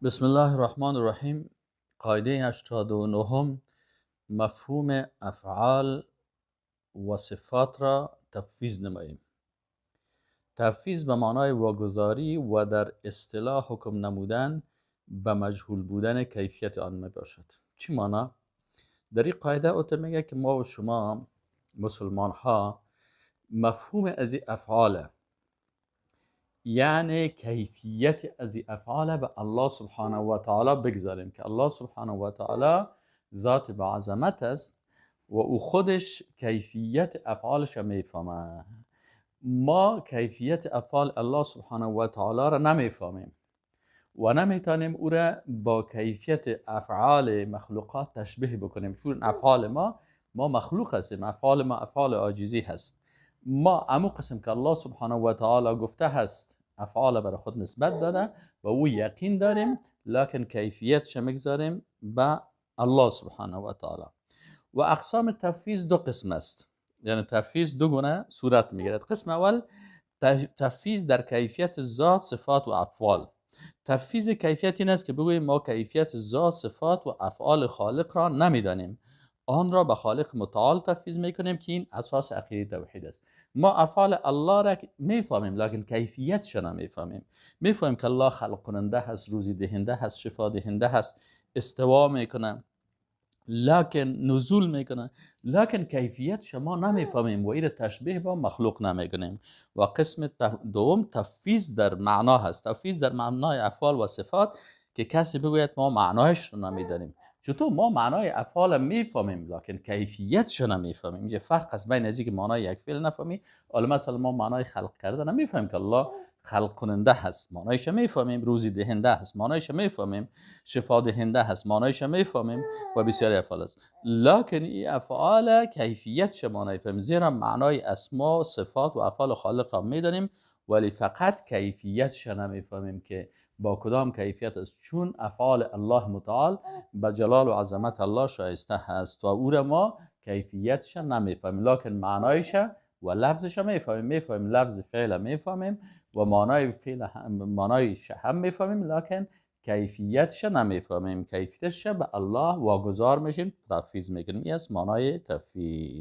بسم الله الرحمن الرحیم. قاعده 89 مفهوم افعال و صفات را تفویض نماییم. تفویض به معنای واگذاری و در اصطلاح حکم نمودن به مجهول بودن کیفیت آن می باشد. چی معنی؟ در این قاعده اوت میگه که ما و شما مسلمان ها مفهوم از افعال، یعنی کیفیت از افعال به الله سبحانه و تعالی بگذاریم که الله سبحانه و تعالی ذات با عظمت است و او خودش کیفیت افعالش میفهمه. ما کیفیت افعال الله سبحانه و تعالی را نمیفهمیم و نمیتونیم او را با کیفیت افعال مخلوقات تشبیه بکنیم، چون افعال ما مخلوق هستیم، افعال ما افعال عاجزی هست. ما امو قسم که الله سبحانه و تعالی گفته هست افعال برای خود نسبت داده و او یقین داریم، لکن کیفیتش میگذاریم به الله سبحانه و تعالی. و اقسام تفویض دو قسم است، یعنی تفویض دو گونه صورت میگیرد. قسم اول تفویض در کیفیت ذات، صفات و افعال. تفویض کیفیت این است که بگوییم ما کیفیت ذات، صفات و افعال خالق را نمیدانیم، آن را به خالق متعال تفویض میکنیم که این اساس عقیده توحید است. ما افعال الله را میفهمیم لکن کیفیتش نمیفهمیم. میفهمیم که الله خلق کننده هست، روزی دهنده هست، شفا دهنده هست، استوا میکنه، لکن نزول میکنه، لکن کیفیت شما نمیفهمیم و این تشبیه با مخلوق نمیکنیم. و قسم دوم تفویض در معنا هست. تفویض در معنای افعال و صفات که کسی بگوید ما معنایش رو نمیدانیم. چطور ما معنای افعال میفهمیم لکن کیفیتش نمیفهمیم؟ اینجا فرق است بین ازی که معنای یک فعل نفهمی. حالا مثلا ما معنای خلق کرده نمیفهمیم که الله خلق کننده هست، معنایش میفهمیم، روزی دهنده هست، معنایش میفهمیم، شفا دهنده هست، معنایش میفهمیم و بسیاری افعال است. لکن این افعال کیفیت شما نمیفهمیم، زیرا معنای اسما، صفات و افعال خالق را میدانیم ولی فقط کیفیتش نمیفهمیم که با کدام کیفیت است، چون افعال الله متعال به جلال و عظمت الله شایسته هست و او را ما کیفیتش نمیفهمیم، لکن معنایش و لفظش میفهمیم. میفهمیم لفظ فعل میفهمیم و معنای فعل معنایش هم میفهمیم، لکن کیفیتش نمیفهمیم. کیفیتش به الله واگذار میشیم، تفویض میکنیم. این است معنای تفویض.